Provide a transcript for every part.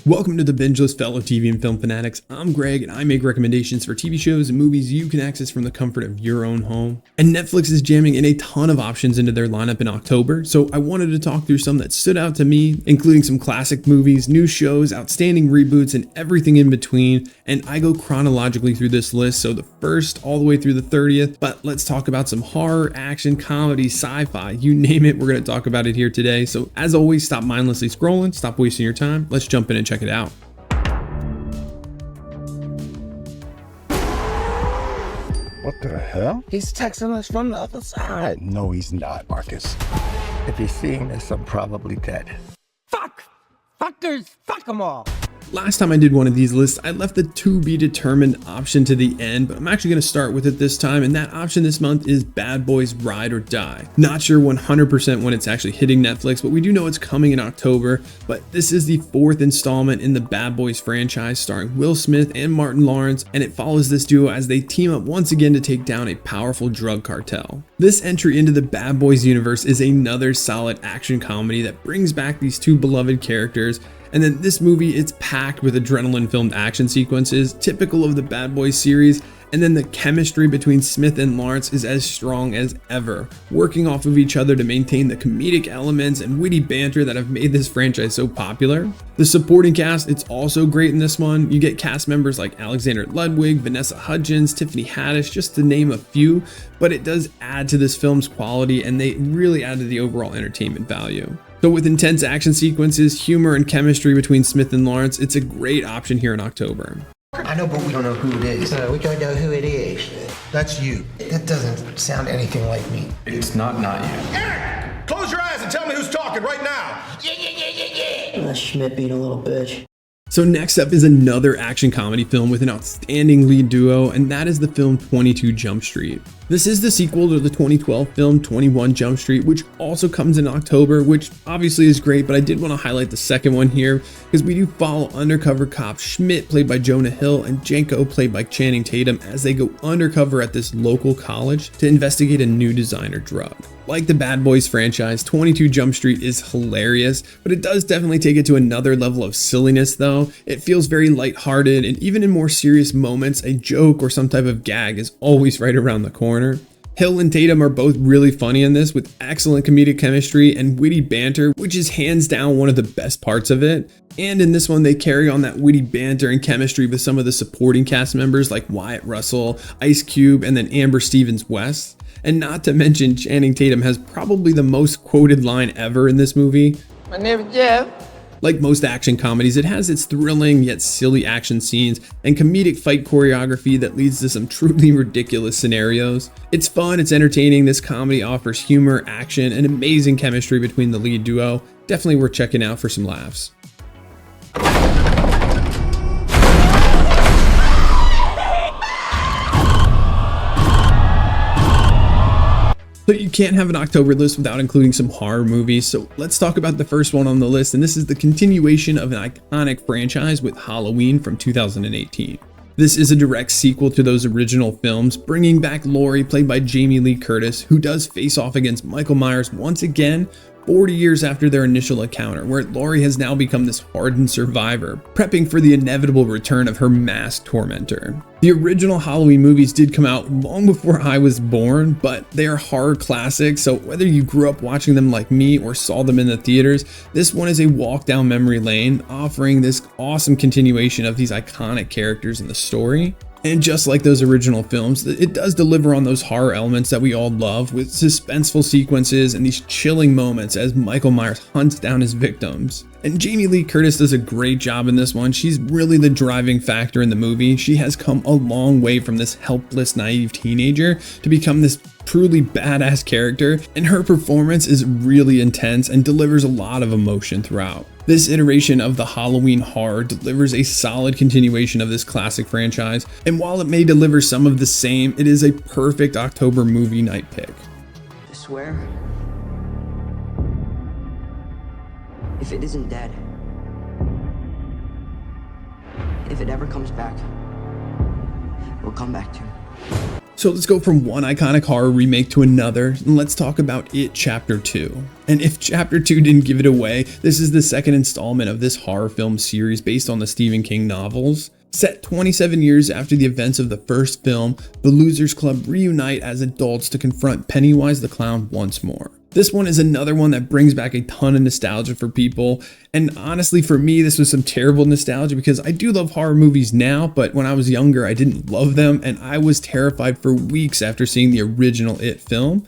Welcome to the Binge List, fellow TV and film fanatics. I'm Greg, and I make recommendations for TV shows and movies you can access from the comfort of your own home. And Netflix is jamming in a ton of options into their lineup in October, so I wanted to talk through some that stood out to me, including some classic movies, new shows, outstanding reboots, and everything in between. And I go chronologically through this list, so the first all the way through the 30th, but let's talk about some horror, action, comedy, sci-fi, you name it, we're going to talk about it here today. So as always, stop mindlessly scrolling, stop wasting your time, let's jump in and check it out. What the hell? He's texting us from the other side. No, he's not, Marcus. If he's seeing this, I'm probably dead. Fuck! Fuckers! Fuck them all! Last time I did one of these lists, I left the to be determined option to the end, but I'm actually going to start with it this time, and that option this month is Bad Boys Ride or Die. Not sure 100% when it's actually hitting Netflix, but we do know it's coming in October. But this is the fourth installment in the Bad Boys franchise, starring Will Smith and Martin Lawrence, and it follows this duo as they team up once again to take down a powerful drug cartel. This entry into the Bad Boys universe is another solid action comedy that brings back these two beloved characters. And then this movie, it's packed with adrenaline-filmed action sequences, typical of the Bad Boys series, and then the chemistry between Smith and Lawrence is as strong as ever, working off of each other to maintain the comedic elements and witty banter that have made this franchise so popular. The supporting cast, it's also great in this one. You get cast members like Alexander Ludwig, Vanessa Hudgens, Tiffany Haddish, just to name a few, but it does add to this film's quality and they really add to the overall entertainment value. So with intense action sequences, humor, and chemistry between Smith and Lawrence, it's a great option here in October. I know, but we don't know who it is. We don't know who it is. That's you. That doesn't sound anything like me. It's not you. Eric! Close your eyes and tell me who's talking right now! Schmidt being a little bitch. So next up is another action comedy film with an outstanding lead duo, and that is the film 22 Jump Street. This is the sequel to the 2012 film 21 Jump Street, which also comes in October, which obviously is great, but I did want to highlight the second one here because we do follow undercover cop Schmidt, played by Jonah Hill, and Jenko, played by Channing Tatum, as they go undercover at this local college to investigate a new designer drug. Like the Bad Boys franchise, 22 Jump Street is hilarious, but it does definitely take it to another level of silliness though. It feels very lighthearted, and even in more serious moments, a joke or some type of gag is always right around the corner. Hill and Tatum are both really funny in this, with excellent comedic chemistry and witty banter, which is hands down one of the best parts of it. And in this one, they carry on that witty banter and chemistry with some of the supporting cast members like Wyatt Russell, Ice Cube, and then Amber Stevens West. And not to mention, Channing Tatum has probably the most quoted line ever in this movie. My name is Jeff. Like most action comedies, it has its thrilling yet silly action scenes and comedic fight choreography that leads to some truly ridiculous scenarios. It's fun, it's entertaining. This comedy offers humor, action, and amazing chemistry between the lead duo. Definitely worth checking out for some laughs. So you can't have an October list without including some horror movies, so let's talk about the first one on the list, and this is the continuation of an iconic franchise with Halloween from 2018. This is a direct sequel to those original films, bringing back Laurie, played by Jamie Lee Curtis, who does face off against Michael Myers once again, 40 years after their initial encounter, where Laurie has now become this hardened survivor, prepping for the inevitable return of her masked tormentor. The original Halloween movies did come out long before I was born, but they are horror classics, so whether you grew up watching them like me or saw them in the theaters, this one is a walk down memory lane, offering this awesome continuation of these iconic characters in the story. And just like those original films, it does deliver on those horror elements that we all love, with suspenseful sequences and these chilling moments as Michael Myers hunts down his victims. And Jamie Lee Curtis does a great job in this one. She's really the driving factor in the movie. She has come a long way from this helpless, naive teenager to become this truly badass character, and her performance is really intense and delivers a lot of emotion throughout. This iteration of the Halloween horror delivers a solid continuation of this classic franchise, and while it may deliver some of the same, it is a perfect October movie night pick. I swear, if it isn't dead, if it ever comes back, we'll come back to it. So let's go from one iconic horror remake to another, and let's talk about It Chapter 2. And if Chapter 2 didn't give it away, this is the second installment of this horror film series based on the Stephen King novels. Set 27 years after the events of the first film, the Losers Club reunite as adults to confront Pennywise the Clown once more. This one is another one that brings back a ton of nostalgia for people, and honestly for me this was some terrible nostalgia because I do love horror movies now, but when I was younger I didn't love them and I was terrified for weeks after seeing the original It film.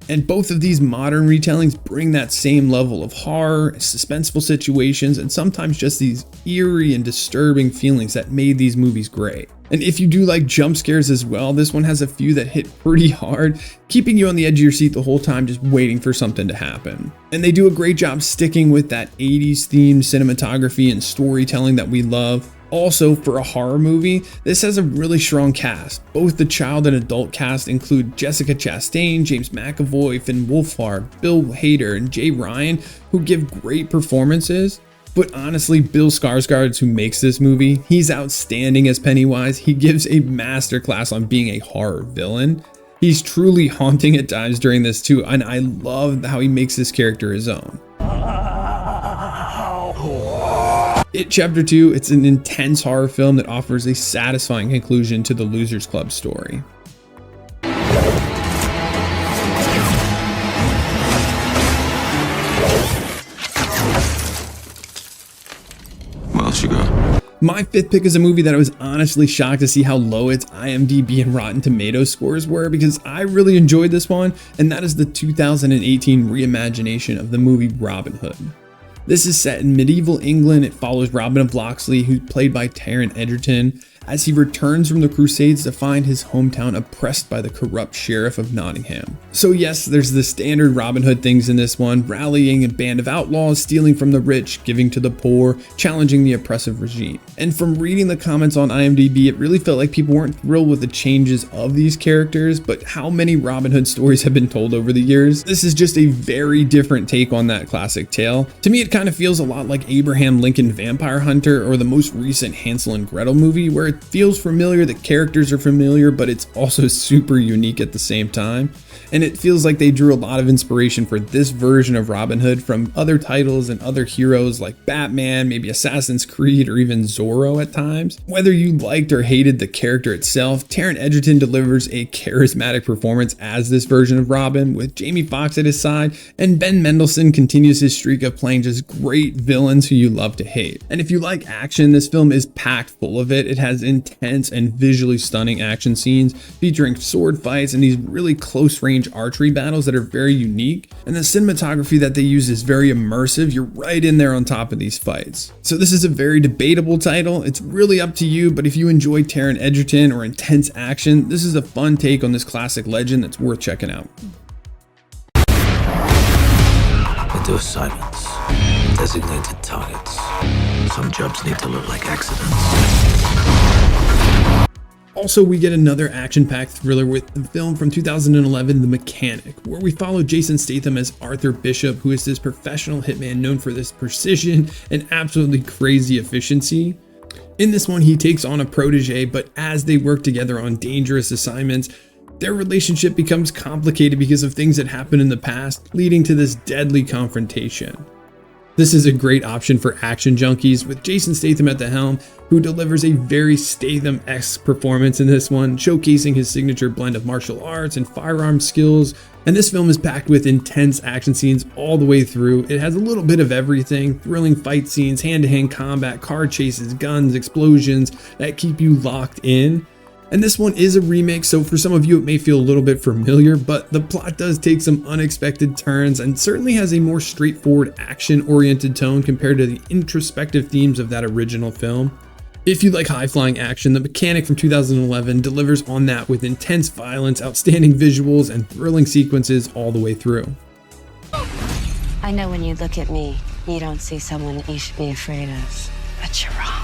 And both of these modern retellings bring that same level of horror, suspenseful situations, and sometimes just these eerie and disturbing feelings that made these movies great. And if you do like jump scares as well, this one has a few that hit pretty hard, keeping you on the edge of your seat the whole time just waiting for something to happen. And they do a great job sticking with that 80s themed cinematography and storytelling that we love. Also, for a horror movie, this has a really strong cast. Both the child and adult cast include Jessica Chastain, James McAvoy, Finn Wolfhard, Bill Hader, and Jay Ryan, who give great performances. But honestly, Bill Skarsgård, who makes this movie, he's outstanding as Pennywise. He gives a masterclass on being a horror villain. He's truly haunting at times during this too, and I love how he makes this character his own. It Chapter 2, it's an intense horror film that offers a satisfying conclusion to the Losers Club story. What else you got? My fifth pick is a movie that I was honestly shocked to see how low its IMDb and Rotten Tomatoes scores were because I really enjoyed this one, and that is the 2018 reimagination of the movie Robin Hood. This is set in medieval England. It follows Robin of Locksley, who's played by Taron Egerton, as he returns from the Crusades to find his hometown oppressed by the corrupt sheriff of Nottingham. So yes, there's the standard Robin Hood things in this one, rallying a band of outlaws, stealing from the rich, giving to the poor, challenging the oppressive regime. And from reading the comments on IMDb, it really felt like people weren't thrilled with the changes of these characters, but how many Robin Hood stories have been told over the years? This is just a very different take on that classic tale. To me, it kind of feels a lot like Abraham Lincoln Vampire Hunter or the most recent Hansel and Gretel movie, where it feels familiar, the characters are familiar, but it's also super unique at the same time. And it feels like they drew a lot of inspiration for this version of Robin Hood from other titles and other heroes like Batman, maybe Assassin's Creed, or even Zorro at times. Whether you liked or hated the character itself, Taron Egerton delivers a charismatic performance as this version of Robin, with Jamie Foxx at his side, and Ben Mendelsohn continues his streak of playing just great villains who you love to hate. And if you like action, this film is packed full of it. It has intense and visually stunning action scenes featuring sword fights and these really close range archery battles that are very unique, and the cinematography that they use is very immersive. You're right in there on top of these fights. So this is a very debatable title. It's really up to you, but if you enjoy Taron Egerton or intense action, this is a fun take on this classic legend that's worth checking out. Into assignments, designated targets. Some jobs need to look like accidents. Also, we get another action-packed thriller with the film from 2011, The Mechanic, where we follow Jason Statham as Arthur Bishop, who is this professional hitman known for this precision and absolutely crazy efficiency. In this one, he takes on a protege, but as they work together on dangerous assignments, their relationship becomes complicated because of things that happened in the past, leading to this deadly confrontation. This is a great option for action junkies, with Jason Statham at the helm, who delivers a very Statham-esque performance in this one, showcasing his signature blend of martial arts and firearm skills. And this film is packed with intense action scenes all the way through. It has a little bit of everything: thrilling fight scenes, hand-to-hand combat, car chases, guns, explosions that keep you locked in. And this one is a remake, so for some of you it may feel a little bit familiar, but the plot does take some unexpected turns and certainly has a more straightforward action-oriented tone compared to the introspective themes of that original film. If you like high-flying action, The Mechanic from 2011 delivers on that with intense violence, outstanding visuals, and thrilling sequences all the way through. I know when you look at me, you don't see someone that you should be afraid of, but you're wrong.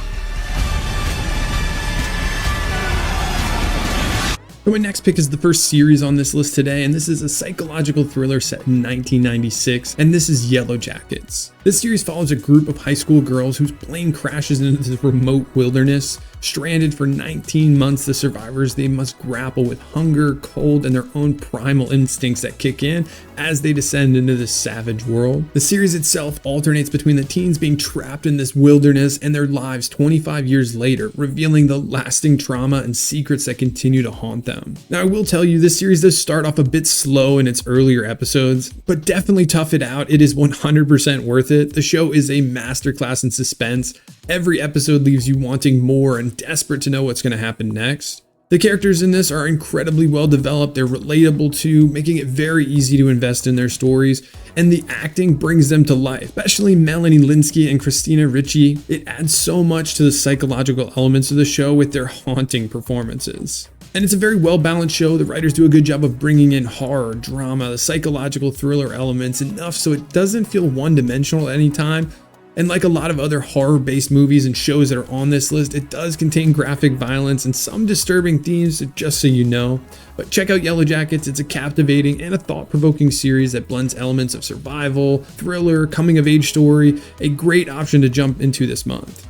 So my next pick is the first series on this list today, and this is a psychological thriller set in 1996, and this is Yellowjackets. This series follows a group of high school girls whose plane crashes into the remote wilderness. Stranded for 19 months, the survivors, they must grapple with hunger, cold, and their own primal instincts that kick in as they descend into this savage world. The series itself alternates between the teens being trapped in this wilderness and their lives 25 years later, revealing the lasting trauma and secrets that continue to haunt them. Now, I will tell you, this series does start off a bit slow in its earlier episodes, but definitely tough it out. It is 100% worth it. The show is a masterclass in suspense. Every episode leaves you wanting more and desperate to know what's going to happen next. The characters in this are incredibly well developed, they're relatable too, making it very easy to invest in their stories, and the acting brings them to life, especially Melanie Lynskey and Christina Ricci. It adds so much to the psychological elements of the show with their haunting performances. And it's a very well balanced show. The writers do a good job of bringing in horror, drama, the psychological thriller elements enough so it doesn't feel one-dimensional at any time. And like a lot of other horror-based movies and shows that are on this list, it does contain graphic violence and some disturbing themes, just so you know. But check out Yellowjackets. It's a captivating and a thought-provoking series that blends elements of survival, thriller, coming-of-age story. A great option to jump into this month.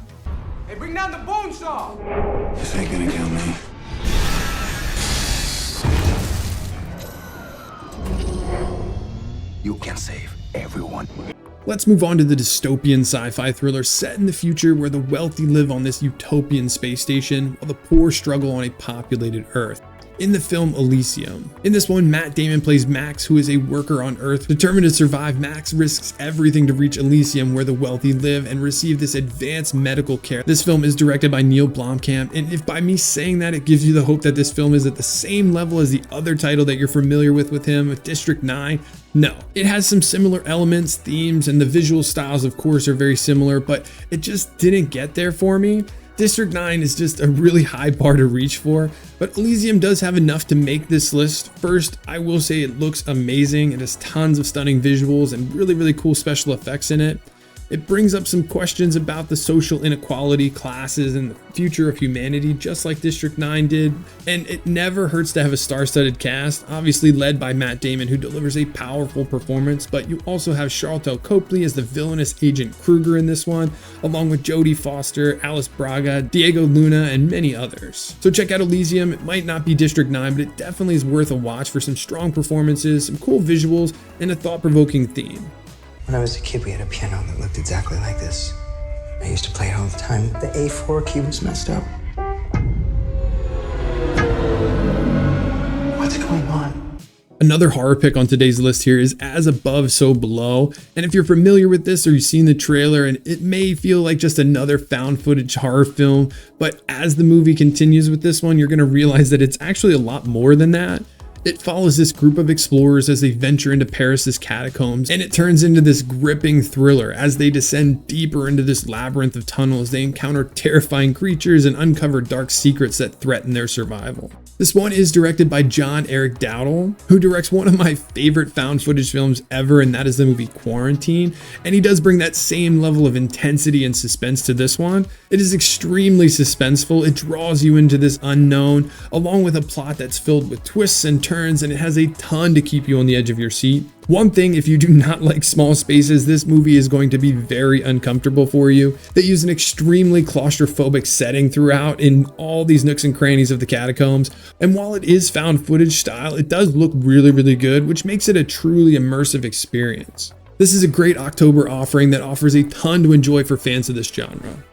Hey, bring down the bone saw! This ain't gonna kill me. You can save everyone. Let's move on to the dystopian sci-fi thriller set in the future where the wealthy live on this utopian space station while the poor struggle on a populated Earth. In the film Elysium. In this one, Matt Damon plays Max, who is a worker on Earth. Determined to survive, Max risks everything to reach Elysium where the wealthy live and receive this advanced medical care. This film is directed by Neil Blomkamp, and if by me saying that it gives you the hope that this film is at the same level as the other title that you're familiar with him, District 9, no. It has some similar elements, themes, and the visual styles of course are very similar, but it just didn't get there for me. District 9 is just a really high bar to reach for, but Elysium does have enough to make this list. First, I will say it looks amazing. It has tons of stunning visuals and really cool special effects in it. It brings up some questions about the social inequality, classes, and the future of humanity, just like District 9 did. And it never hurts to have a star-studded cast, obviously led by Matt Damon, who delivers a powerful performance, but you also have Charlton Copley as the villainous Agent Kruger in this one, along with Jodie Foster, Alice Braga, Diego Luna, and many others. So check out Elysium. It might not be District 9, but it definitely is worth a watch for some strong performances, some cool visuals, and a thought-provoking theme. When I was a kid, we had a piano that looked exactly like this. I used to play it all the time. The A4 key was messed up. What's going on? Another horror pick on today's list here is As Above, So Below. And if you're familiar with this or you've seen the trailer, and it may feel like just another found footage horror film, but as the movie continues with this one, you're going to realize that it's actually a lot more than that. It follows this group of explorers as they venture into Paris's catacombs, and it turns into this gripping thriller. As they descend deeper into this labyrinth of tunnels, they encounter terrifying creatures and uncover dark secrets that threaten their survival. This one is directed by John Eric Dowdle, who directs one of my favorite found footage films ever, and that is the movie Quarantine. And he does bring that same level of intensity and suspense to this one. It is extremely suspenseful. It draws you into this unknown, along with a plot that's filled with twists and turns, and it has a ton to keep you on the edge of your seat. One thing, if you do not like small spaces, this movie is going to be very uncomfortable for you. They use an extremely claustrophobic setting throughout in all these nooks and crannies of the catacombs. And while it is found footage style, it does look really good, which makes it a truly immersive experience. This is a great October offering that offers a ton to enjoy for fans of this genre.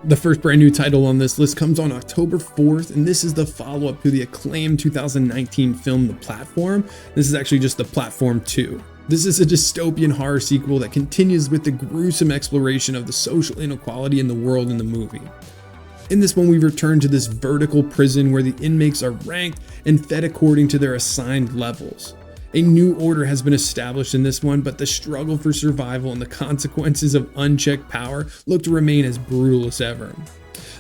The first brand new title on this list comes on October 4th, and this is the follow-up to the acclaimed 2019 film The Platform. This is actually just The Platform 2. This is a dystopian horror sequel that continues with the gruesome exploration of the social inequality in the world in the movie. In this one, we return to this vertical prison where the inmates are ranked and fed according to their assigned levels. A new order has been established in this one, but the struggle for survival and the consequences of unchecked power look to remain as brutal as ever.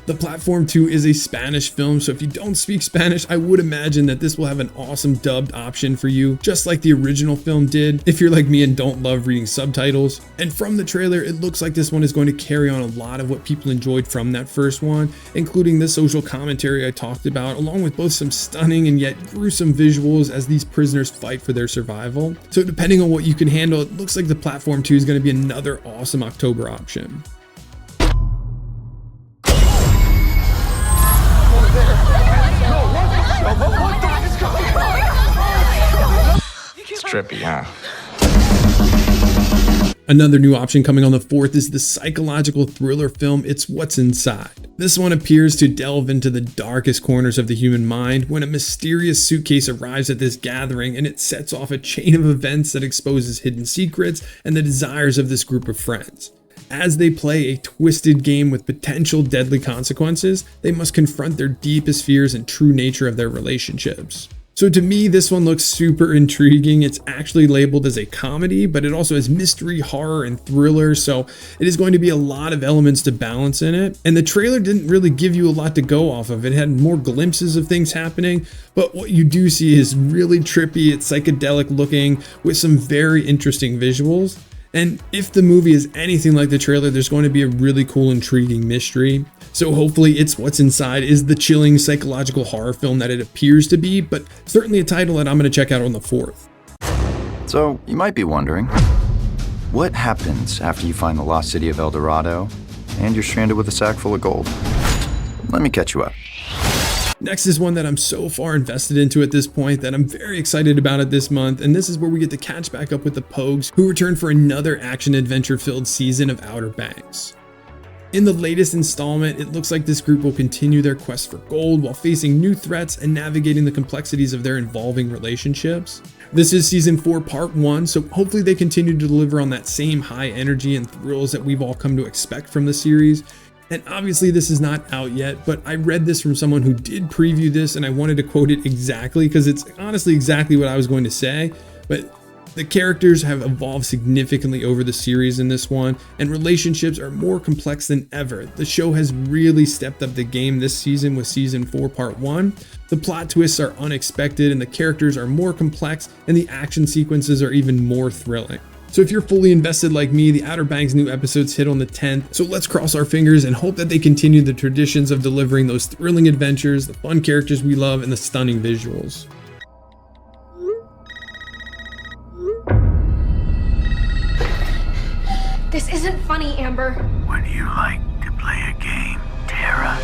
The Platform 2 is a Spanish film, so if you don't speak Spanish, I would imagine that this will have an awesome dubbed option for you, just like the original film did, if you're like me and don't love reading subtitles. And from the trailer, it looks like this one is going to carry on a lot of what people enjoyed from that first one, including the social commentary I talked about, along with both some stunning and yet gruesome visuals as these prisoners fight for their survival. So depending on what you can handle, it looks like The Platform 2 is going to be another awesome October option. It's trippy, huh? Another new option coming on the 4th is the psychological thriller film It's What's Inside. This one appears to delve into the darkest corners of the human mind when a mysterious suitcase arrives at this gathering, and it sets off a chain of events that exposes hidden secrets and the desires of this group of friends. As they play a twisted game with potential deadly consequences, they must confront their deepest fears and true nature of their relationships. So to me, this one looks super intriguing. It's actually labeled as a comedy, but it also has mystery, horror, and thriller, so it is going to be a lot of elements to balance in it. And the trailer didn't really give you a lot to go off of. It had more glimpses of things happening, but what you do see is really trippy. It's psychedelic looking with some very interesting visuals. And if the movie is anything like the trailer, there's going to be a really cool, intriguing mystery. So hopefully It's What's Inside is the chilling psychological horror film that it appears to be, but certainly a title that I'm going to check out on the 4th. So you might be wondering, what happens after you find the lost city of El Dorado and you're stranded with a sack full of gold? Let me catch you up. Next is one that I'm so far invested into at this point that I'm very excited about it this month, and this is where we get to catch back up with the Pogues, who return for another action-adventure filled season of Outer Banks. In the latest installment, it looks like this group will continue their quest for gold while facing new threats and navigating the complexities of their evolving relationships. This is season 4, part 1, so hopefully they continue to deliver on that same high energy and thrills that we've all come to expect from the series. And obviously this is not out yet, but I read this from someone who did preview this, and I wanted to quote it exactly because it's honestly exactly what I was going to say. But the characters have evolved significantly over the series in this one, and relationships are more complex than ever. The show has really stepped up the game this season with season 4, part 1. The plot twists are unexpected, and the characters are more complex, and the action sequences are even more thrilling. So if you're fully invested like me, the Outer Banks new episodes hit on the 10th, so let's cross our fingers and hope that they continue the traditions of delivering those thrilling adventures, the fun characters we love, and the stunning visuals. This isn't funny, Amber. Would you like to play a game, Tara?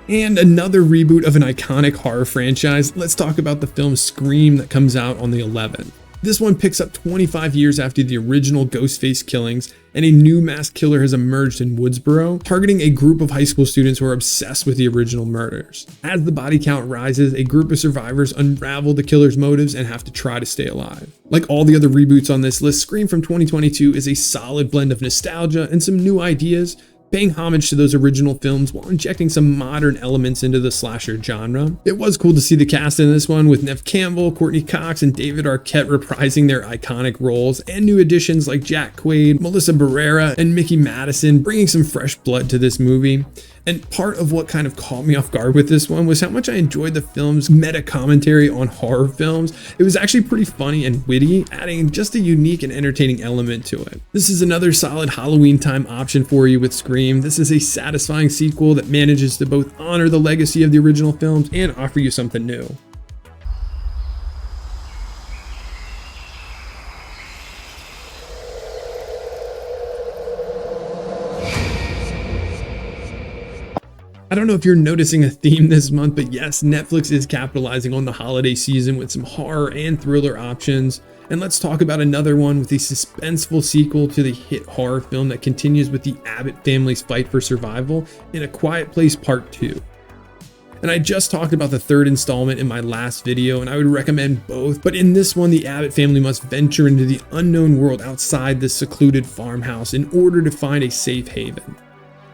And another reboot of an iconic horror franchise. Let's talk about the film Scream that comes out on the 11th. This one picks up 25 years after the original Ghostface killings, and a new masked killer has emerged in Woodsboro, targeting a group of high school students who are obsessed with the original murders. As the body count rises, a group of survivors unravel the killer's motives and have to try to stay alive. Like all the other reboots on this list, Scream from 2022 is a solid blend of nostalgia and some new ideas, paying homage to those original films while injecting some modern elements into the slasher genre. It was cool to see the cast in this one with Neve Campbell, Courtney Cox, and David Arquette reprising their iconic roles, and new additions like Jack Quaid, Melissa Barrera, and Mickey Madison bringing some fresh blood to this movie. And part of what kind of caught me off guard with this one was how much I enjoyed the film's meta commentary on horror films. It was actually pretty funny and witty, adding just a unique and entertaining element to it. This is another solid Halloween time option for you with Scream. This is a satisfying sequel that manages to both honor the legacy of the original films and offer you something new. I don't know if you're noticing a theme this month, but yes, Netflix is capitalizing on the holiday season with some horror and thriller options. And let's talk about another one with a suspenseful sequel to the hit horror film that continues with the Abbott family's fight for survival in A Quiet Place Part 2. And I just talked about the third installment in my last video, and I would recommend both, but in this one, the Abbott family must venture into the unknown world outside this secluded farmhouse in order to find a safe haven.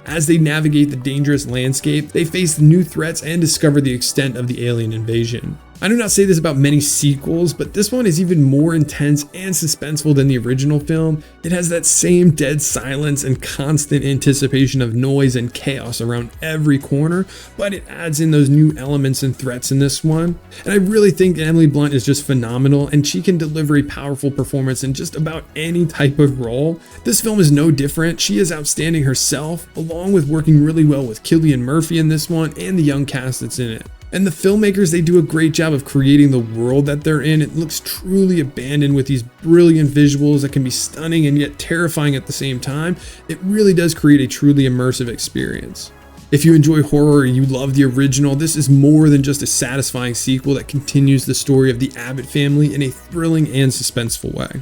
As they navigate the dangerous landscape, they face new threats and discover the extent of the alien invasion. I do not say this about many sequels, but this one is even more intense and suspenseful than the original film. It has that same dead silence and constant anticipation of noise and chaos around every corner, but it adds in those new elements and threats in this one. And I really think Emily Blunt is just phenomenal, and she can deliver a powerful performance in just about any type of role. This film is no different. She is outstanding herself, along with working really well with Cillian Murphy in this one and the young cast that's in it. And the filmmakers, they do a great job of creating the world that they're in. It looks truly abandoned with these brilliant visuals that can be stunning and yet terrifying at the same time. It really does create a truly immersive experience. If you enjoy horror or you love the original, this is more than just a satisfying sequel that continues the story of the Abbott family in a thrilling and suspenseful way.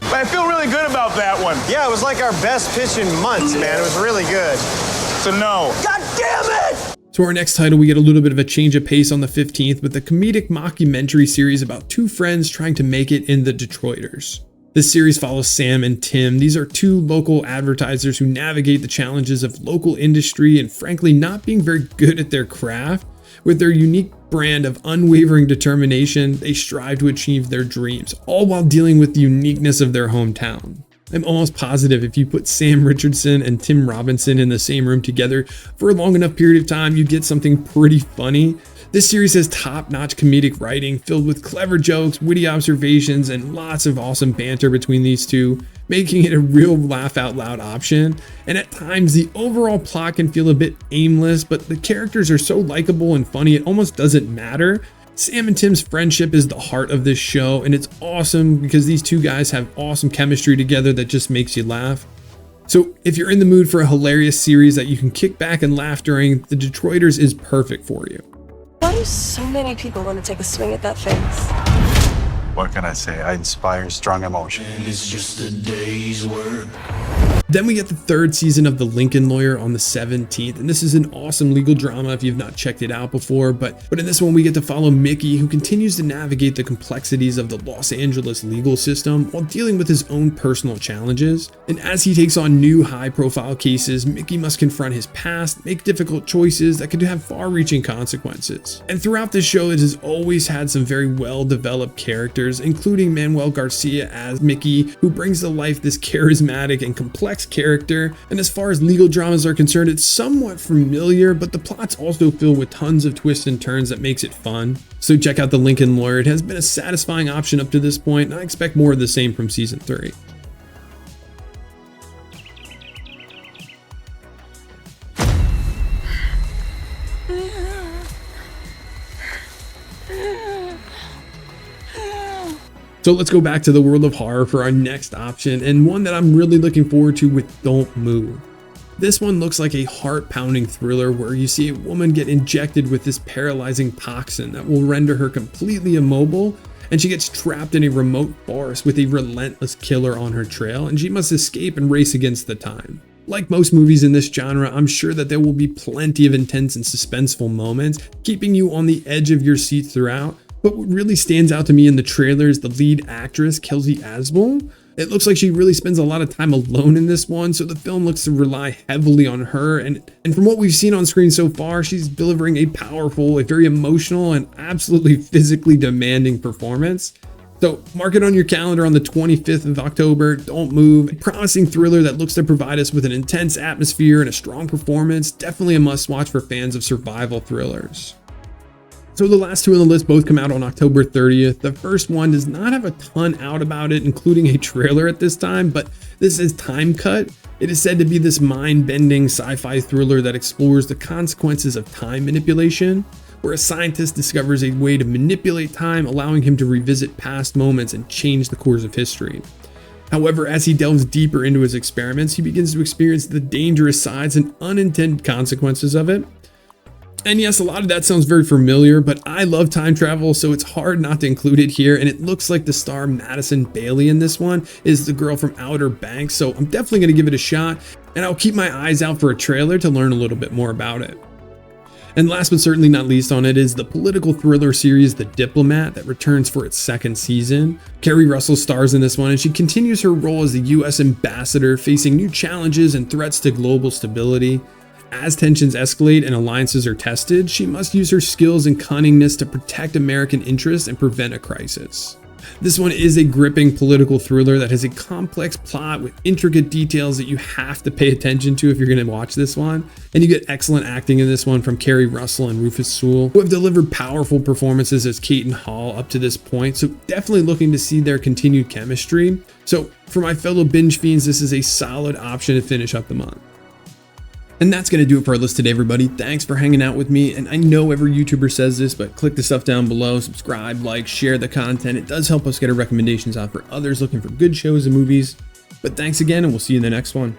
I feel really good about that one. Yeah, it was like our best pitch in months, man. It was really good. So no. God damn it! So our next title, we get a little bit of a change of pace on the 15th with the comedic mockumentary series about two friends trying to make it in the Detroiters. This series follows Sam and Tim. These are two local advertisers who navigate the challenges of local industry and frankly not being very good at their craft. With their unique brand of unwavering determination, they strive to achieve their dreams, all while dealing with the uniqueness of their hometown. I'm almost positive if you put Sam Richardson and Tim Robinson in the same room together for a long enough period of time, you get something pretty funny. This series has top-notch comedic writing filled with clever jokes, witty observations, and lots of awesome banter between these two, making it a real laugh-out-loud option. And at times, the overall plot can feel a bit aimless, but the characters are so likable and funny it almost doesn't matter. Sam and Tim's friendship is the heart of this show, and it's awesome because these two guys have awesome chemistry together that just makes you laugh. So if you're in the mood for a hilarious series that you can kick back and laugh during, The Detroiters is perfect for you. Why do so many people want to take a swing at that face? What can I say? I inspire strong emotion. And it's just a day's work. Then we get the third season of The Lincoln Lawyer on the 17th, and this is an awesome legal drama if you've not checked it out before, but in this one we get to follow Mickey, who continues to navigate the complexities of the Los Angeles legal system while dealing with his own personal challenges. And as he takes on new high-profile cases, Mickey must confront his past, make difficult choices that could have far-reaching consequences. And throughout this show, it has always had some very well-developed characters, including Manuel Garcia as Mickey, who brings to life this charismatic and complex character. And as far as legal dramas are concerned, it's somewhat familiar, but the plot's also filled with tons of twists and turns that makes it fun. So check out The Lincoln Lawyer. It has been a satisfying option up to this point, and I expect more of the same from season 3. So let's go back to the world of horror for our next option, and one that I'm really looking forward to with Don't Move. This one looks like a heart-pounding thriller where you see a woman get injected with this paralyzing toxin that will render her completely immobile, and she gets trapped in a remote forest with a relentless killer on her trail, and she must escape and race against the time. Like most movies in this genre, I'm sure that there will be plenty of intense and suspenseful moments, keeping you on the edge of your seat throughout. But what really stands out to me in the trailer is the lead actress, Kelsey Asbel. It looks like she really spends a lot of time alone in this one, so the film looks to rely heavily on her. And from what we've seen on screen so far, she's delivering a powerful, a very emotional, and absolutely physically demanding performance. So mark it on your calendar on the 25th of October, Don't Move. A promising thriller that looks to provide us with an intense atmosphere and a strong performance. Definitely a must-watch for fans of survival thrillers. So the last two on the list both come out on October 30th. The first one does not have a ton out about it, including a trailer at this time, but this is Time Cut. It is said to be this mind-bending sci-fi thriller that explores the consequences of time manipulation, where a scientist discovers a way to manipulate time, allowing him to revisit past moments and change the course of history. However, as he delves deeper into his experiments, he begins to experience the dangerous sides and unintended consequences of it. And yes, a lot of that sounds very familiar, but I love time travel, so it's hard not to include it here. And it looks like the star Madison Bailey in this one is the girl from Outer Banks, so I'm definitely going to give it a shot, and I'll keep my eyes out for a trailer to learn a little bit more about it. And last but certainly not least on it is the political thriller series The Diplomat that returns for its second season. Kerry Russell stars in this one, and she continues her role as the US ambassador, facing new challenges and threats to global stability. as tensions escalate and alliances are tested, she must use her skills and cunningness to protect American interests and prevent a crisis. This one is a gripping political thriller that has a complex plot with intricate details that you have to pay attention to if you're going to watch this one. And you get excellent acting in this one from Kerry Russell and Rufus Sewell, who have delivered powerful performances as Kate and Hall up to this point. So definitely looking to see their continued chemistry. So for my fellow binge fiends, this is a solid option to finish up the month. And that's going to do it for our list today, everybody. Thanks for hanging out with me. And I know every YouTuber says this, but click the stuff down below, subscribe, like, share the content. It does help us get our recommendations out for others looking for good shows and movies. But thanks again, and we'll see you in the next one.